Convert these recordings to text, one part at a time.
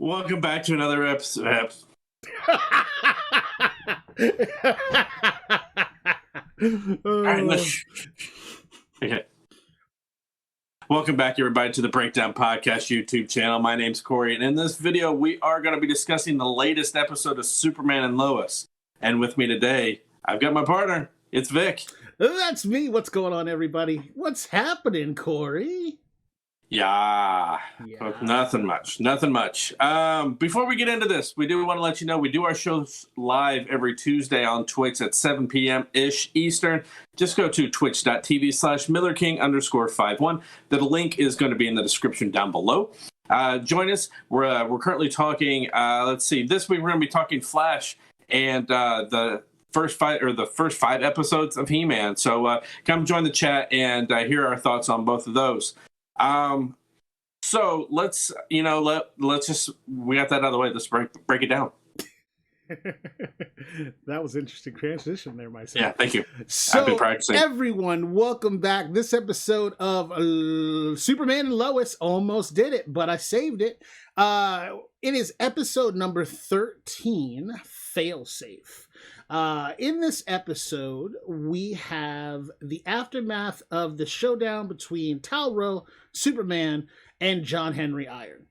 Welcome back to another episode. Okay. Welcome back, everybody, to the Breakdown Podcast YouTube channel. My name's Corey, and in this video, we are going to be discussing the latest episode of Superman and Lois. And with me today, I've got my partner. It's Vic. That's me. What's going on, everybody? What's happening, Corey? Yeah. Nothing much. Before we get into this, we do want to let you know we do our shows live every Tuesday on Twitch at 7 p.m.-ish Eastern. Just go to twitch.tv/MillerKing_51. The link is going to be in the description down below. Join us. We're currently talking, let's see, this week we're going to be talking Flash and the first five episodes of He-Man. So come join the chat and hear our thoughts on both of those. So let's just, we got that out of the way. Let's break it down. That was interesting transition there, myself. Yeah, thank you. So, I've been practicing. Everyone, welcome back. This episode of Superman and Lois almost did it, but I saved it. It is episode number 13, Failsafe. In this episode, we have the aftermath of the showdown between Talro, Superman, and John Henry Iron.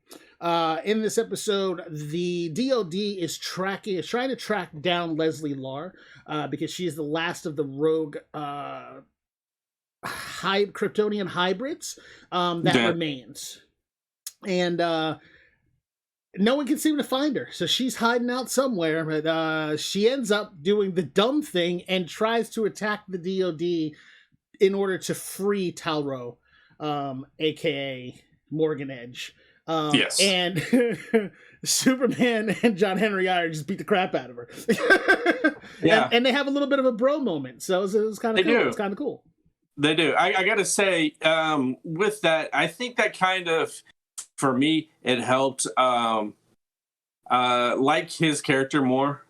In this episode, the DOD is trying to track down Leslie Lar because she is the last of the rogue Kryptonian hybrids that remains. And no one can seem to find her, so she's hiding out somewhere, but she ends up doing the dumb thing and tries to attack the DOD in order to free Talro, aka Morgan Edge. Yes. And Superman and John Henry Iron just beat the crap out of her. Yeah. And they have a little bit of a bro moment, so it was kind of cool. It's kind of cool. They do. I got to say, with that, I think that kind of, for me, it helped like his character more.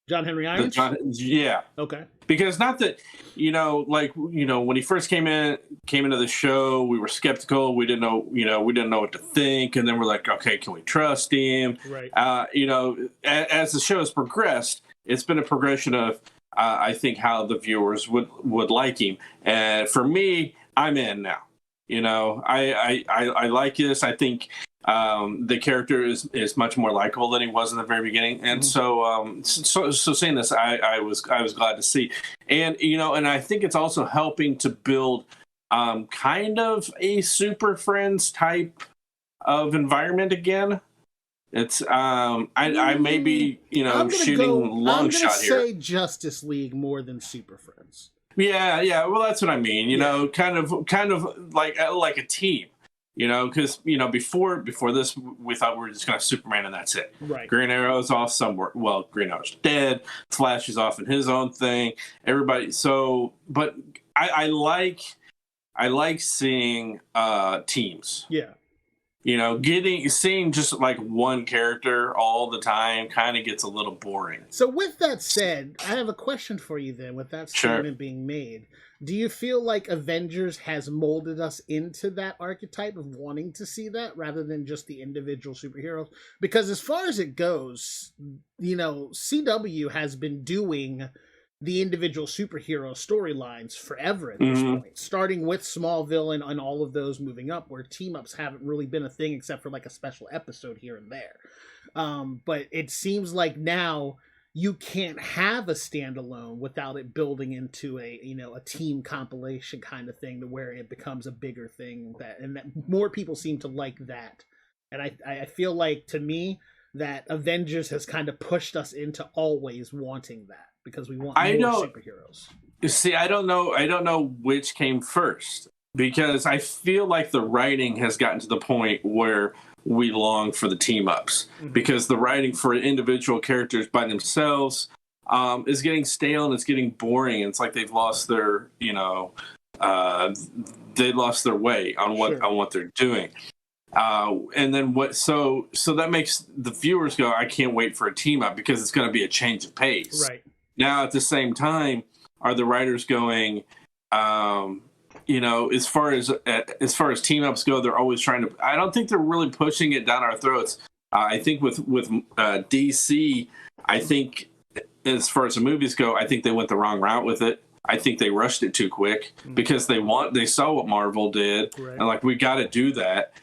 John Henry Iron? Yeah. Okay. Because not that, when he first came into the show, we were skeptical. We didn't know what to think. And then we're like, okay, can we trust him? Right. As the show has progressed, it's been a progression of, I think, how the viewers would like him. And for me, I'm in now. I like this. I think the character is much more likable than he was in the very beginning, and so saying this, I was glad to see, and and I think it's also helping to build kind of a Super Friends type of environment again. It's I may be shooting long shot here. I'm gonna say Justice League more than Super Friends. Yeah. Well, that's what I mean. Kind of like a team. Because before this, we thought we were just going to Superman and that's it. Right. Green Arrow's off somewhere. Well, Green Arrow's dead. Flash is off in his own thing. Everybody. So, but I like seeing teams. Yeah. Seeing just like one character all the time kind of gets a little boring. So with that said, I have a question for you then, with that statement being made. Do you feel like Avengers has molded us into that archetype of wanting to see that rather than just the individual superheroes? Because as far as it goes, CW has been doing the individual superhero storylines forever at this point, starting with Smallville and all of those moving up, where team-ups haven't really been a thing except for like a special episode here and there. But it seems like now you can't have a standalone without it building into a team compilation kind of thing, to where it becomes a bigger thing, that more people seem to like that. And I feel like, to me, that Avengers has kind of pushed us into always wanting that, because we want more superheroes. See, I don't know which came first, because I feel like the writing has gotten to the point where we long for the team ups, because the writing for individual characters by themselves is getting stale and it's getting boring. And it's like they've lost their way on what they're doing. And then so that makes the viewers go, I can't wait for a team up, because it's going to be a change of pace. Right. Now, at the same time, are the writers going, as far as team ups go, they're always trying to, I don't think they're really pushing it down our throats. I think with DC, I think as far as the movies go, I think they went the wrong route with it. I think they rushed it too quick because they saw what Marvel did, right. and like, we got to do that.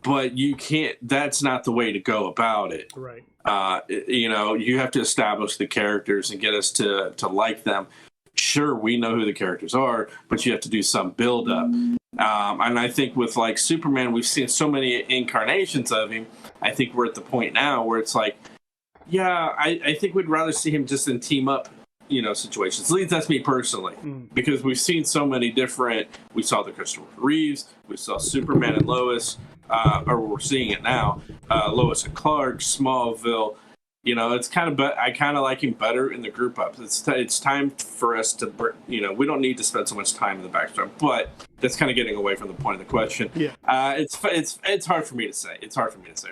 But you can't. That's not the way to go about it. Right. You have to establish the characters and get us to like them. Sure, we know who the characters are, but you have to do some build up. And I think with like Superman, we've seen so many incarnations of him. I think we're at the point now where it's like, yeah, I think we'd rather see him just in team up, situations. At least that's me personally, because we've seen so many different. We saw the Christopher Reeves, we saw Superman and Lois, or we're seeing it now. Lois and Clark, Smallville. It's kind of. I kind of like him better in the group ups. It's time for us to. We don't need to spend so much time in the background, but that's kind of getting away from the point of the question. Yeah. It's hard for me to say. It's hard for me to say.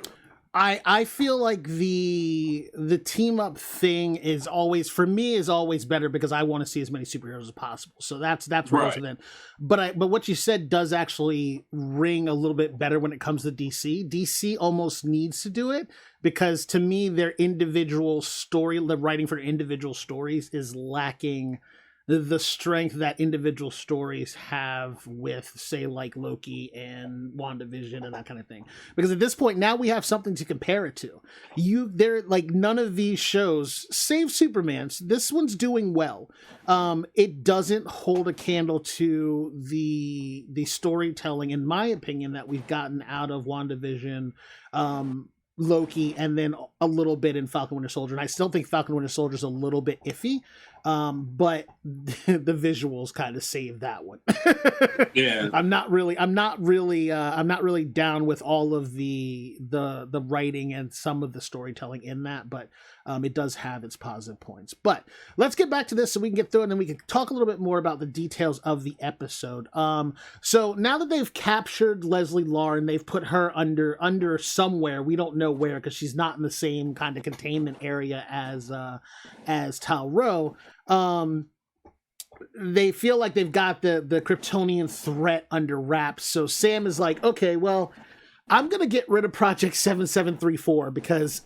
I feel like the team up thing is always better because I want to see as many superheroes as possible. So that's where I was then. But what you said does actually ring a little bit better when it comes to DC. DC almost needs to do it because to me the writing for individual stories is lacking the strength that individual stories have with, say, like Loki and WandaVision and that kind of thing. Because at this point, now we have something to compare it to. They're like none of these shows, save Superman's, this one's doing well. It doesn't hold a candle to the storytelling, in my opinion, that we've gotten out of WandaVision, Loki, and then a little bit in Falcon Winter Soldier. And I still think Falcon Winter Soldier is a little bit iffy, but the visuals kind of save that one. Yeah, I'm not really down with all of the writing and some of the storytelling in that, but it does have its positive points. But let's get back to this so we can get through it and then we can talk a little bit more about the details of the episode. So now that they've captured Leslie Lauren, they've put her under somewhere, we don't know where because she's not in the same kind of containment area as Tal Rho. They feel like they've got the Kryptonian threat under wraps. So Sam is like, okay, well, I'm going to get rid of Project 7734 because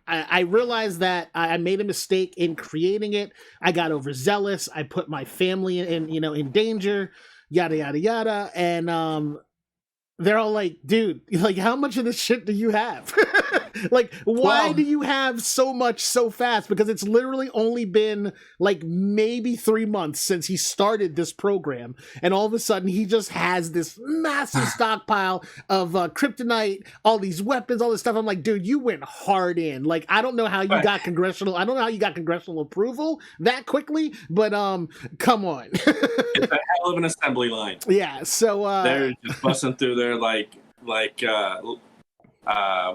I realized that I made a mistake in creating it. I got overzealous. I put my family in danger, yada, yada, yada. And, they're all like, dude, like, how much of this shit do you have? Like, why do you have so much so fast? Because it's literally only been like maybe 3 months since he started this program. And all of a sudden he just has this massive stockpile of kryptonite, all these weapons, all this stuff. I'm like, dude, you went hard in. Like, I don't know how you got congressional approval that quickly, but come on. It's a hell of an assembly line. Yeah, so they're just busting through there like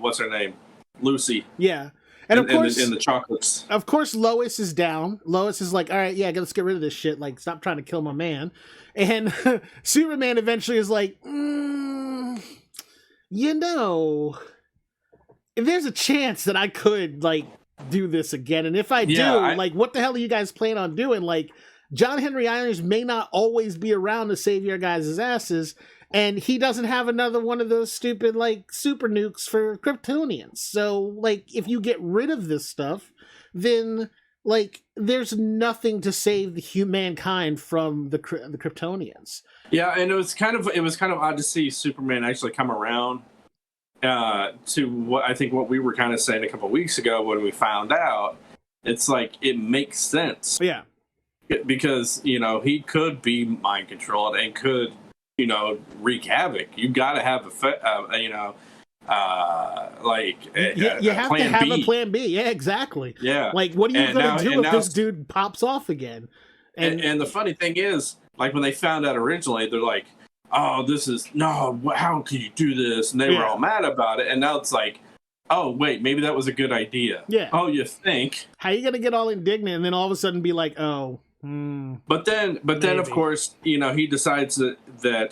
what's her name? Lucy. Yeah. And of course, in the chocolates. Of course, Lois is down. Lois is like, all right, yeah, let's get rid of this shit. Like, stop trying to kill my man. And Superman eventually is like, if there's a chance that I could, like, do this again. And if I do, like, what the hell are you guys planning on doing? Like, John Henry Irons may not always be around to save your guys' asses. And he doesn't have another one of those stupid, like, super nukes for Kryptonians. So, like, if you get rid of this stuff, then, like, there's nothing to save humankind from the Kryptonians. Yeah, and it was kind of odd to see Superman actually come around to what we were kind of saying a couple of weeks ago when we found out. It's like, it makes sense. Yeah. Because, he could be mind controlled and could, wreak havoc. You got to have you have to have a plan B. Yeah, exactly. Yeah. Like, what are you going to do if this dude pops off again? And the funny thing is, like, when they found out originally, they're like, oh, how could you do this? And they were all mad about it. And now it's like, oh, wait, maybe that was a good idea. Yeah. Oh, you think? How are you going to get all indignant and then all of a sudden be like, oh, But then, of course, he decides that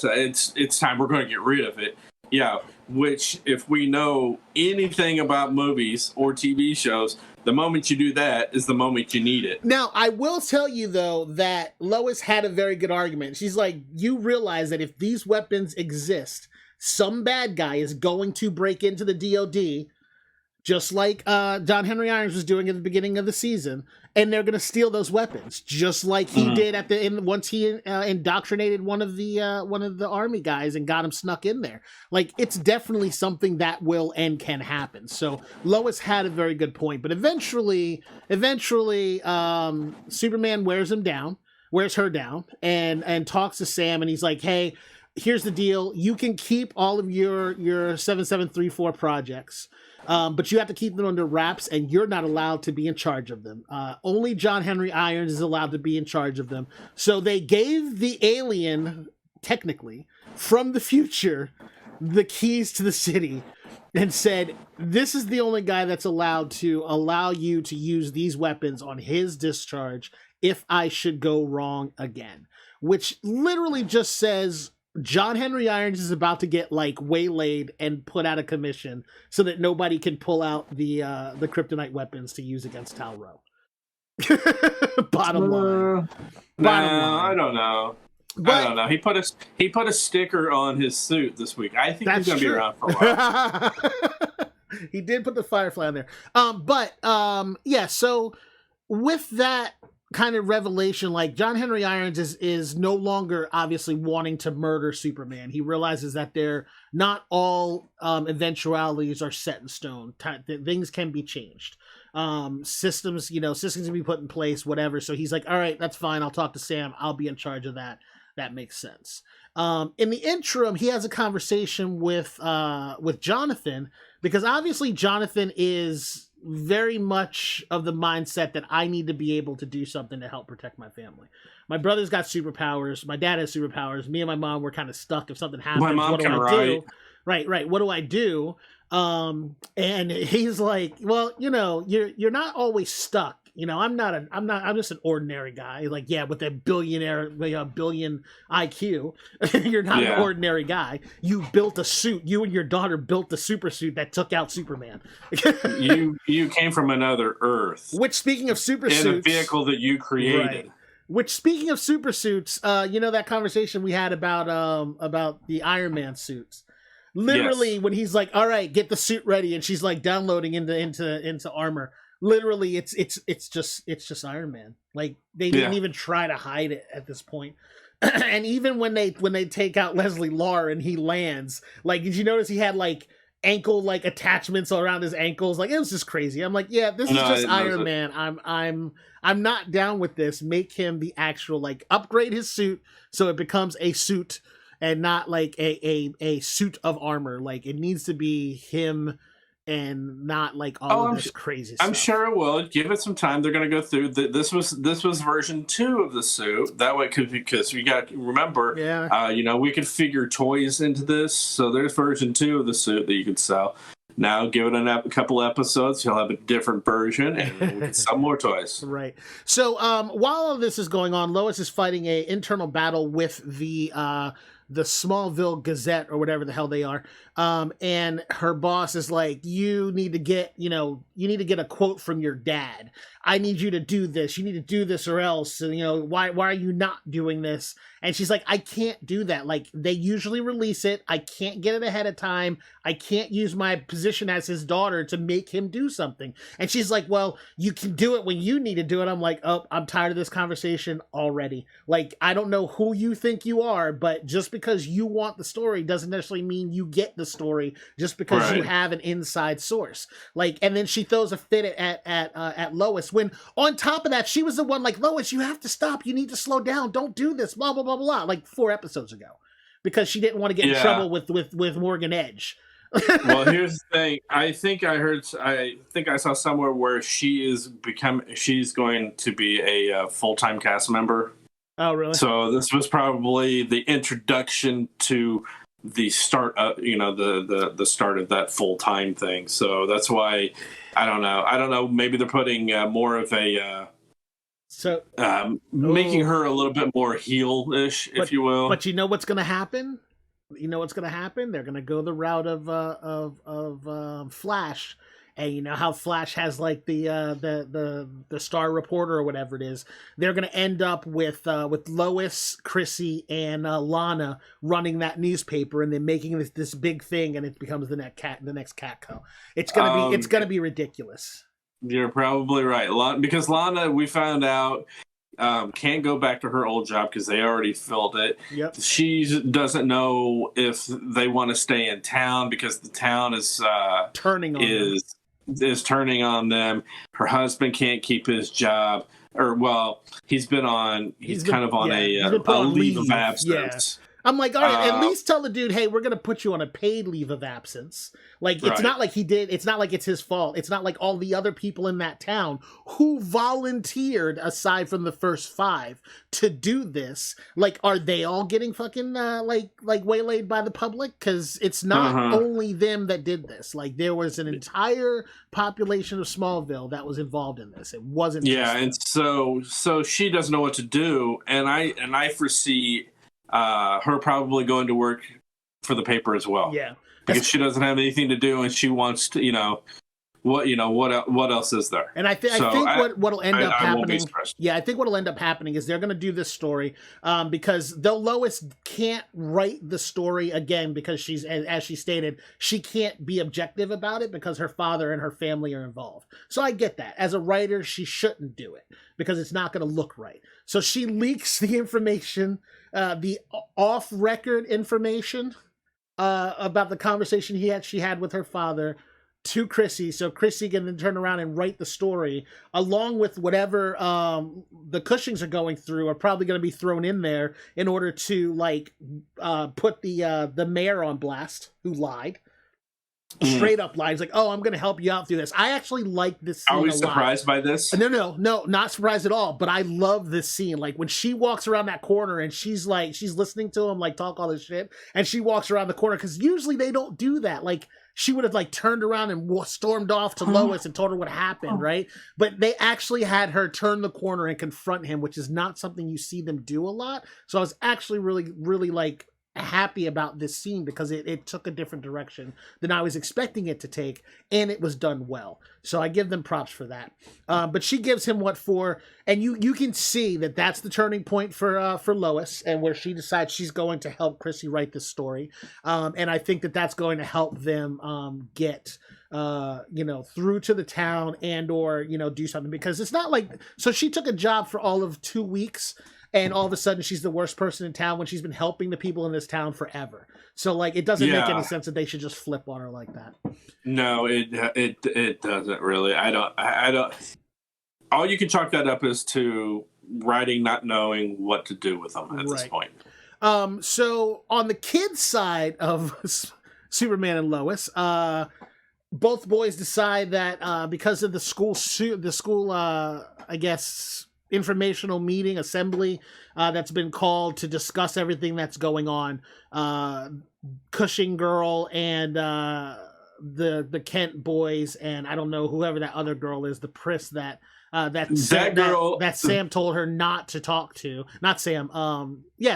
it's time, we're going to get rid of it. Yeah, which, if we know anything about movies or TV shows, the moment you do that is the moment you need it. Now, I will tell you, though, that Lois had a very good argument. She's like, you realize that if these weapons exist, some bad guy is going to break into the DOD, just like John Henry Irons was doing at the beginning of the season, and they're going to steal those weapons, just like he did at the end once he indoctrinated one of the army guys and got him snuck in there. Like, it's definitely something that will and can happen. So Lois had a very good point, but eventually, Superman wears her down, and talks to Sam, and he's like, "Hey, here's the deal. You can keep all of your 7734 projects, but you have to keep them under wraps, and you're not allowed to be in charge of them. Only John Henry Irons is allowed to be in charge of them." So they gave the alien, technically, from the future, the keys to the city and said, "This is the only guy that's allowed to allow you to use these weapons on his discharge if I should go wrong again." Which literally just says John Henry Irons is about to get like waylaid and put out of commission so that nobody can pull out the kryptonite weapons to use against Tal-Rho. Bottom line. I don't know. But, I don't know. He put a sticker on his suit this week. I think he's going to be around for a while. He did put the Firefly on there. Yeah. So with that kind of revelation, like, John Henry Irons is no longer obviously wanting to murder Superman. He realizes that they're not all eventualities are set in stone. Things can be changed. Systems can be put in place, whatever. So he's like, all right, that's fine. I'll talk to Sam. I'll be in charge of that. That makes sense. In the interim, he has a conversation with Jonathan, because obviously Jonathan is very much of the mindset that I need to be able to do something to help protect my family. My brother's got superpowers. My dad has superpowers. Me and my mom were kind of stuck. If something happens, my mom what do can I write. do? Right. What do I do? And he's like, well, you're not always stuck. I'm just an ordinary guy. Like, yeah, with a billion IQ, you're not an ordinary guy. You built a suit. You and your daughter built the super suit that took out Superman. you came from another Earth. Which, speaking of super suits, in a vehicle that you created. Right. Which, speaking of super suits, that conversation we had about the Iron Man suits. Literally, yes. When he's like, "All right, get the suit ready," and she's like downloading into armor. Literally, it's just Iron Man. Like, they didn't even try to hide it at this point. And even when they take out Leslie Lar and he lands, like, did you notice he had like ankle like attachments around his ankles? Like, it was just crazy. I'm like, yeah, this is just Iron Man. I'm not down with this. Make him the actual, like, upgrade his suit so it becomes a suit and not like a suit of armor. Like, it needs to be him and not like all of this crazy stuff. I'm sure it will. Give it some time. They're going to go through. This was version 2 of the suit. That way, because we got to remember, we could figure toys into this. So there's version 2 of the suit that you could sell. Now, give it a couple episodes, you'll have a different version, and we can sell more toys. Right. So while all of this is going on, Lois is fighting an internal battle with the Smallville Gazette, or whatever the hell they are. And her boss is like, you need to get a quote from your dad. I need you to do this. You need to do this or else. And, why are you not doing this? And she's like, I can't do that. Like, they usually release it. I can't get it ahead of time. I can't use my position as his daughter to make him do something. And she's like, well, you can do it when you need to do it. I'm like, oh, I'm tired of this conversation already. Like, I don't know who you think you are, but just because you want the story doesn't necessarily mean you get the story just because you have an inside source. Like, and then she throws a fit at Lois, when on top of that, she was the one like, Lois, you have to stop. You need to slow down. Don't do this. Blah, blah, blah, blah. Like 4 episodes ago, because she didn't want to get in trouble with Morgan Edge. Well, here's the thing. I think I saw somewhere where she's going to be a full-time cast member. Oh, really? So this was probably the introduction to the start of, the start of that full-time thing. So that's why, I don't know. Maybe they're putting more of a, making her a little bit more heel-ish, if you will. But you know what's going to happen? They're going to go the route of Flash and you know how Flash has like the Star Reporter or whatever it is. They're gonna end up with Lois, Chrissy, and Lana running that newspaper, and then making this big thing, and it becomes the next Catco. It's gonna be ridiculous. You're probably right, because Lana, we found out, can't go back to her old job because they already filled it. Yep. She doesn't know if they want to stay in town because the town is turning on them. Her husband can't keep his job, he's kind of on a leave of absence. Yeah. I'm like, all right, at least tell the dude, hey, we're going to put you on a paid leave of absence. Like, it's not like it's not like it's his fault. It's not like all the other people in that town who volunteered, aside from the first 5, to do this. Like, are they all getting fucking, like waylaid by the public? Because it's not only them that did this. Like, there was an entire population of Smallville that was involved in this. It wasn't and so she doesn't know what to do. And I foresee her probably going to work for the paper as well. Yeah, because she doesn't have anything to do, and she wants to, what else is there? And I think what'll end up happening. Yeah, I think what'll end up happening is they're going to do this story because though Lois can't write the story again because she's, as she stated, she can't be objective about it because her father and her family are involved. So I get that. As a writer, she shouldn't do it because it's not going to look right. So she leaks the information, the off-record information about the conversation she had with her father to Chrissy, so Chrissy can then turn around and write the story along with whatever the Cushings are going through are probably going to be thrown in there in order to put the mayor on blast who lied. Straight up lies, like, oh, I'm going to help you out through this. I actually like this scene. Are we surprised by this? No, not surprised at all. But I love this scene. Like when she walks around that corner and she's listening to him like talk all this shit, and she walks around the corner because usually they don't do that. Like she would have turned around and stormed off to Lois and told her what happened, right? But they actually had her turn the corner and confront him, which is not something you see them do a lot. So I was actually really, really happy about this scene because it took a different direction than I was expecting it to take, and it was done well. So I give them props for that. But she gives him what for, and you can see that that's the turning point for Lois, and where she decides she's going to help Chrissy write this story. And I think that's going to help them get through to the town and or do something, because it's not like, so she took a job for all of 2 weeks. And all of a sudden, she's the worst person in town when she's been helping the people in this town forever. So, it doesn't make any sense that they should just flip on her like that. No, it doesn't really. I don't. All you can chalk that up is to writing not knowing what to do with them at this point. So on the kids' side of Superman and Lois, both boys decide that because of the school, I guess, informational meeting assembly that's been called to discuss everything that's going on, Cushing girl and the Kent boys, and I don't know whoever that other girl is, the Priss that Sam told her not to talk to, not Sam,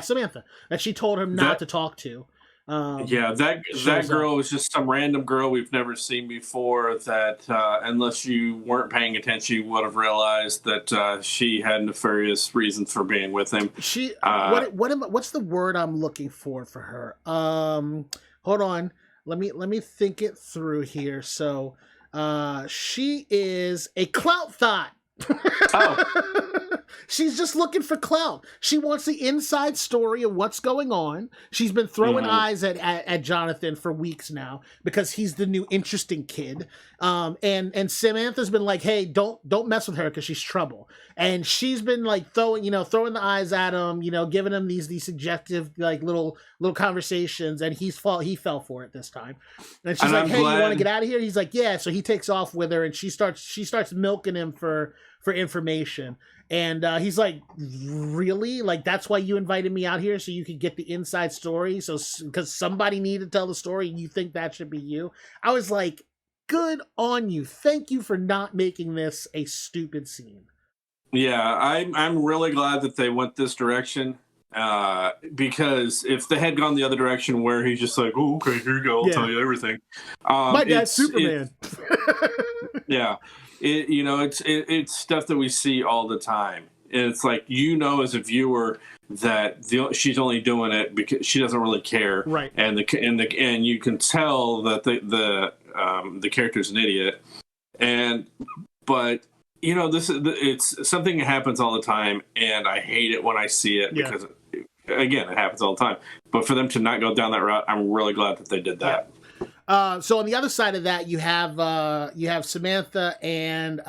Samantha, that she told him not to talk to. That girl was just some random girl we've never seen before that unless you weren't paying attention you would have realized that she had nefarious reasons for being with him. She what's the word I'm looking for her? Hold on, let me think it through here. So she is a clout thought. She's just looking for clout. She wants the inside story of what's going on. She's been throwing eyes at Jonathan for weeks now because he's the new interesting kid. And Samantha's been like, hey, don't mess with her because she's trouble. And she's been throwing the eyes at him, giving him these suggestive little conversations, and he fell for it this time. And she's like, hey, you want to get out of here? He's like, yeah. So he takes off with her, and she starts milking him for information. And he's like, really? That's why you invited me out here, so you could get the inside story? So because somebody needed to tell the story, and you think that should be you? I was like, good on you. Thank you for not making this a stupid scene. Yeah, I'm really glad that they went this direction. because if they had gone the other direction where he's just like, oh, okay, here you go, I'll tell you everything. My dad's Superman. Yeah. It's stuff that we see all the time. And it's like, as a viewer that she's only doing it because she doesn't really care. Right. And you can tell that the character's an idiot. But it's something that happens all the time, and I hate it when I see it because, again, it happens all the time. But for them to not go down that route, I'm really glad that they did that. Yeah. So on the other side of that, you have Samantha and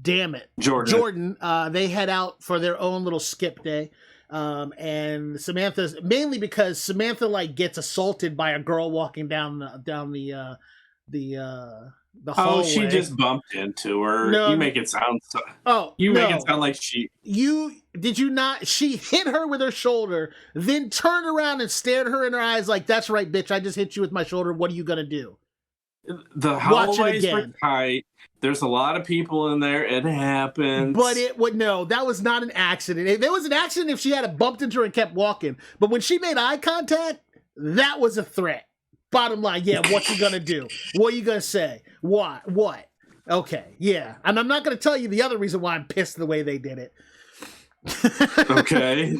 damn it, Jordan. They head out for their own little skip day. And Samantha's mainly because Samantha gets assaulted by a girl walking down the hallway. Oh, she just bumped into her. No, you make it sound make it sound like she. Did you not? She hit her with her shoulder, then turned around and stared her in her eyes like, "That's right, bitch. I just hit you with my shoulder. What are you gonna do?" The hallways were tight. There's a lot of people in there. It happens. But that was not an accident. There was an accident if she had bumped into her and kept walking. But when she made eye contact, that was a threat. Bottom line, what you gonna do? What you gonna say? What? Okay, yeah. And I'm not gonna tell you the other reason why I'm pissed the way they did it. Okay.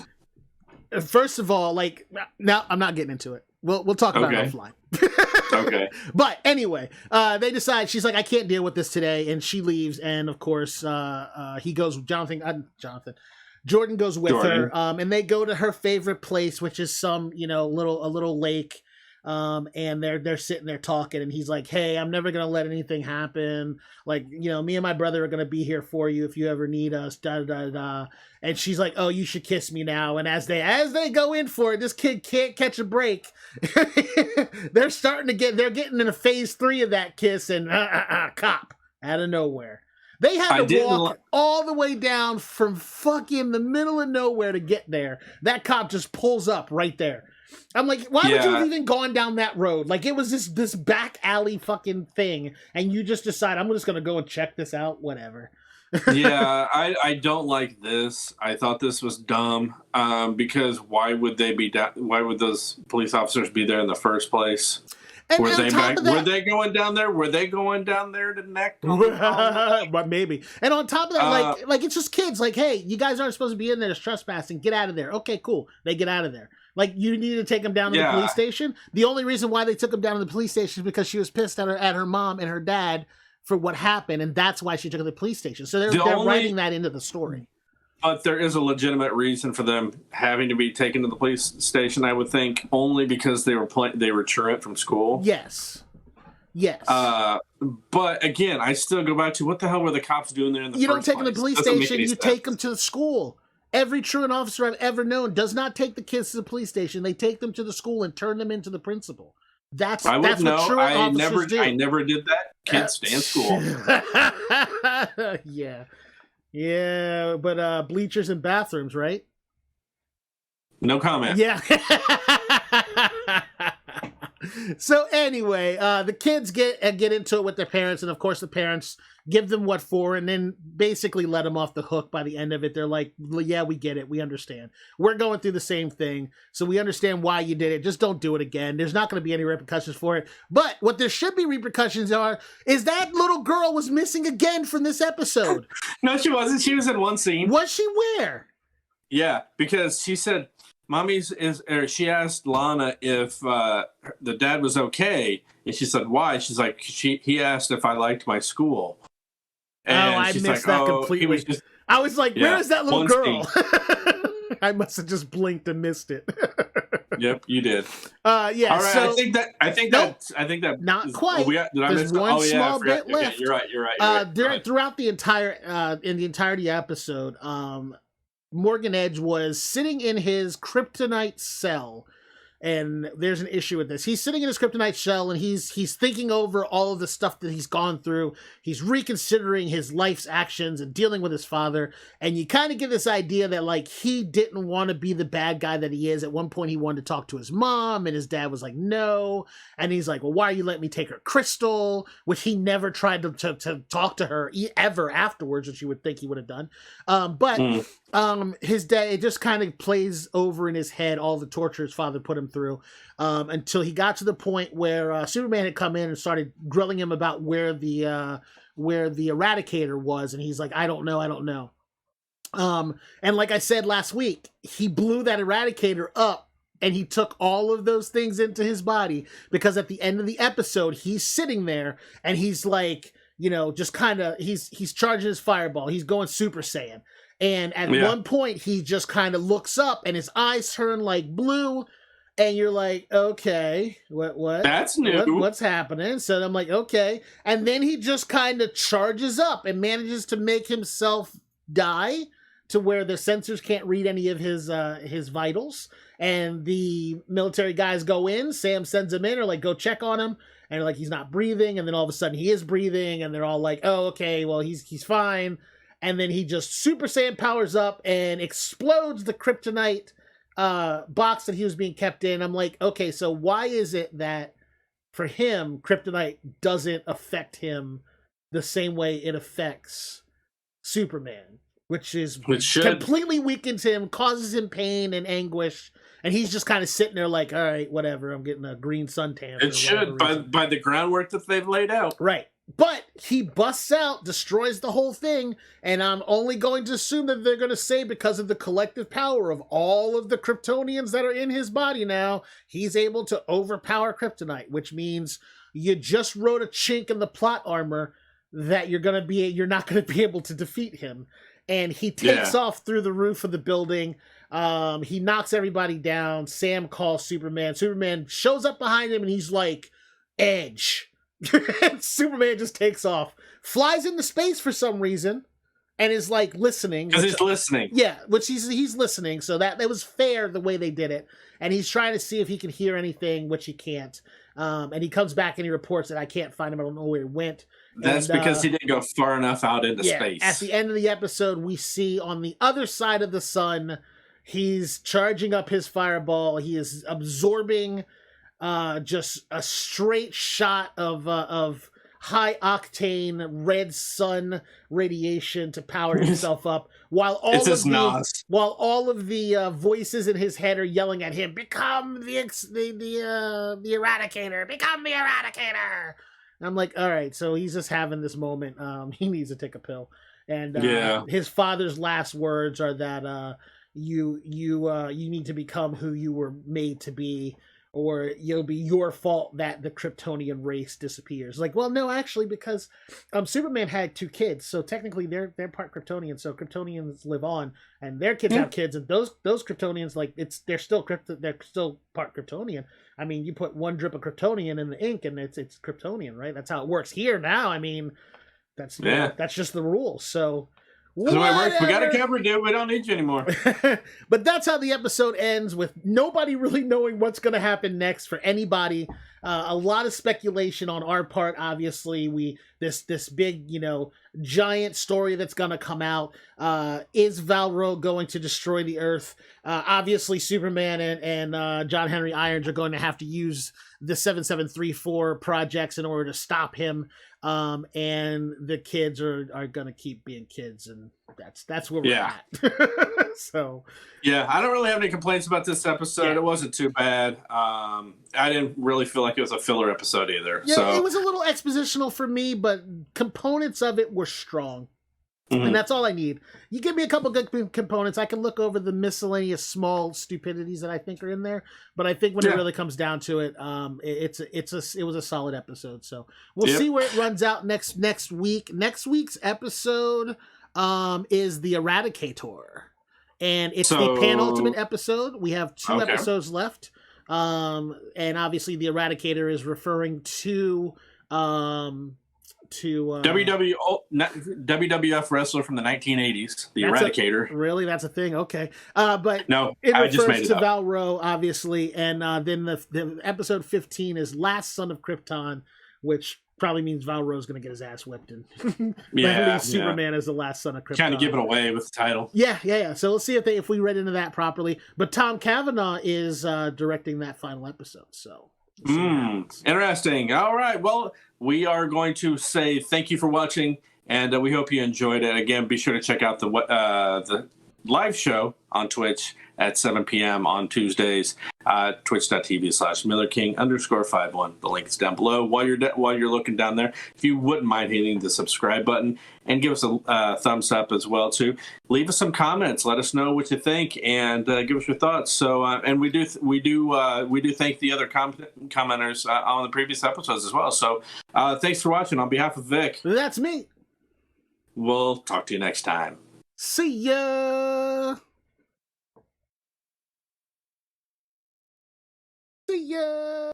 First of all, now I'm not getting into it. We'll talk about it offline. Okay. But anyway, they decide, she's like, I can't deal with this today, and she leaves, and of course, Jordan goes with her, and they go to her favorite place, which is some, a little lake. And they're sitting there talking, and he's like, hey, I'm never gonna let anything happen, me and my brother are gonna be here for you if you ever need us, da da da. And she's like, oh, you should kiss me now. And as they go in for it, this kid can't catch a break. they're getting in a phase 3 of that kiss, and cop out of nowhere. They had to walk all the way down from fucking the middle of nowhere to get there. That cop just pulls up right there. I'm like, why would you have even gone down that road? It was this back alley fucking thing, and you just decide, I'm just going to go and check this out, whatever. Yeah, I don't like this. I thought this was dumb, because why would those police officers be there in the first place? Were they going down there? Were they going down there to neck? But maybe. And on top of that, it's just kids. Hey, you guys aren't supposed to be in there. It's trespassing. Get out of there. Okay, cool. They get out of there. You need to take them down to the police station. The only reason why they took him down to the police station is because she was pissed at her mom and her dad for what happened, and that's why she took him to the police station. So they're writing that into the story. But there is a legitimate reason for them having to be taken to the police station, I would think, only because they were truant from school. Yes. But again, I still go back to, what the hell were the cops doing there in the first place? You don't take them to the police station, you take them to the school. Every truant officer I've ever known does not take the kids to the police station. They take them to the school and turn them into the principal. That's what truant officers do. I never did that. Kids stay in school. Yeah, but bleachers and bathrooms, right? No comment. Yeah. So anyway, the kids get into it with their parents, and of course the parents give them what for, and then basically let them off the hook by the end of it. They're like, yeah, we get it. We understand. We're going through the same thing, so we understand why you did it. Just don't do it again. There's not going to be any repercussions for it. But what there should be repercussions is that little girl was missing again from this episode. No, she wasn't. She was in one scene. Was she where? Yeah, because she said, she asked Lana if the dad was okay, and she said, why? She's like, he asked if I liked my school. And I missed that completely. I was like, where is that little girl? I must have just blinked and missed it. Yep, you did. Yeah. All right. So, I think that not quite. There's one small bit left. You're right. Throughout the entirety episode, Morgan Edge was sitting in his kryptonite cell, and there's an issue with this. He's sitting in his kryptonite shell, and he's thinking over all of the stuff that he's gone through. He's reconsidering his life's actions and dealing with his father. And you kind of get this idea that like he didn't want to be the bad guy that he is. At one point, he wanted to talk to his mom, and his dad was like, "No." And he's like, "Well, why are you letting me take her crystal?" Which he never tried to talk to her ever afterwards, which you would think he would have done. But his dad, it just kind of plays over in his head all the torture his father put him through, until he got to the point where Superman had come in and started grilling him about where the Eradicator was, and he's like, I don't know. And like I said last week, he blew that Eradicator up, and he took all of those things into his body, because at the end of the episode, he's sitting there and he's like, just kind of, he's charging his fireball. He's going Super Saiyan. And at one point, he just kind of looks up and his eyes turn like blue. And you're like, okay, what? That's new. What's happening? So I'm like, okay. And then he just kind of charges up and manages to make himself die to where the sensors can't read any of his vitals. And the military guys go in. Sam sends him in, or like, go check on him. And like, he's not breathing. And then all of a sudden he is breathing. And they're all like, oh, okay, well, he's fine. And then he just Super Saiyan powers up and explodes the kryptonite box that he was being kept in. I'm like, okay, so why is it that for him, kryptonite doesn't affect him the same way it affects Superman, which completely weakens him, causes him pain and anguish. And he's just kind of sitting there like, all right, whatever, I'm getting a green suntan. It should, by the groundwork that they've laid out. Right. But he busts out, destroys the whole thing, and I'm only going to assume that they're going to say because of the collective power of all of the Kryptonians that are in his body now, he's able to overpower kryptonite, which means you just wrote a chink in the plot armor that you're not going to be able to defeat him. And he takes off through the roof of the building. He knocks everybody down. Sam calls Superman. Superman shows up behind him, and he's like, Edge. Superman just takes off, flies into space for some reason, and is like listening. Because he's listening. Yeah, which he's listening, so that was fair the way they did it. And he's trying to see if he can hear anything, which he can't. And he comes back and he reports that I can't find him. I don't know where he went. That's because he didn't go far enough out into space. At the end of the episode, we see on the other side of the sun, he's charging up his fireball. He is absorbing just a straight shot of high octane red sun radiation to power himself up, while all of the voices in his head are yelling at him, "Become the Eradicator! Become the Eradicator!" And I'm like, all right, so he's just having this moment. He needs to take a pill, and his father's last words are that you need to become who you were made to be, or it'll be your fault that the Kryptonian race disappears. Like, well, no, actually, because Superman had 2 kids, so technically they're part Kryptonian, so Kryptonians live on, and their kids have kids, and those Kryptonians, like, they're still part Kryptonian. I mean, you put 1 drip of Kryptonian in the ink, and it's Kryptonian, right? That's how it works here now. I mean, that's just the rule. So. That's the way it works. We got it covered, dude. We don't need you anymore. But that's how the episode ends, with nobody really knowing what's going to happen next for anybody. A lot of speculation on our part. Obviously, this big, giant story that's going to come out. Is Val-Rho going to destroy the Earth? Obviously, Superman and John Henry Irons are going to have to use the 7734 projects in order to stop him. And the kids are going to keep being kids, and that's where we're at. So, yeah, I don't really have any complaints about this episode. Yeah. It wasn't too bad. I didn't really feel like it was a filler episode either. Yeah, so. It was a little expositional for me, but components of it were strong. Mm-hmm. And that's all I need. You give me a couple good components, I can look over the miscellaneous small stupidities that I think are in there. But I think when it really comes down to it, it was a solid episode. So we'll see where it runs out next week. Next week's episode is the Eradicator, and it's the penultimate episode. We have 2 episodes left, and obviously the Eradicator is referring to to WWF wrestler from the 1980s, the Eradicator. Really, that's a thing. Okay, but no, it I just made refers it to up. Valro, obviously, and then the episode 15 is Last Son of Krypton, which probably means Valro's going to get his ass whipped, and at least Superman is the last son of Krypton. Kind of give it away with the title. Yeah. So let's see if we read into that properly. But Tom Cavanaugh is directing that final episode. So interesting. All right. Well, we are going to say thank you for watching, and we hope you enjoyed it. Again, be sure to check out the live show on Twitch at 7 p.m. on Tuesdays, twitch.tv/MillerKing_51. The link is down below. While you're looking down there, if you wouldn't mind hitting the subscribe button and give us a thumbs up as well too. Leave us some comments. Let us know what you think and give us your thoughts. So and we do thank the other commenters on the previous episodes as well. So thanks for watching. On behalf of Vic, that's me. We'll talk to you next time. See ya. See ya.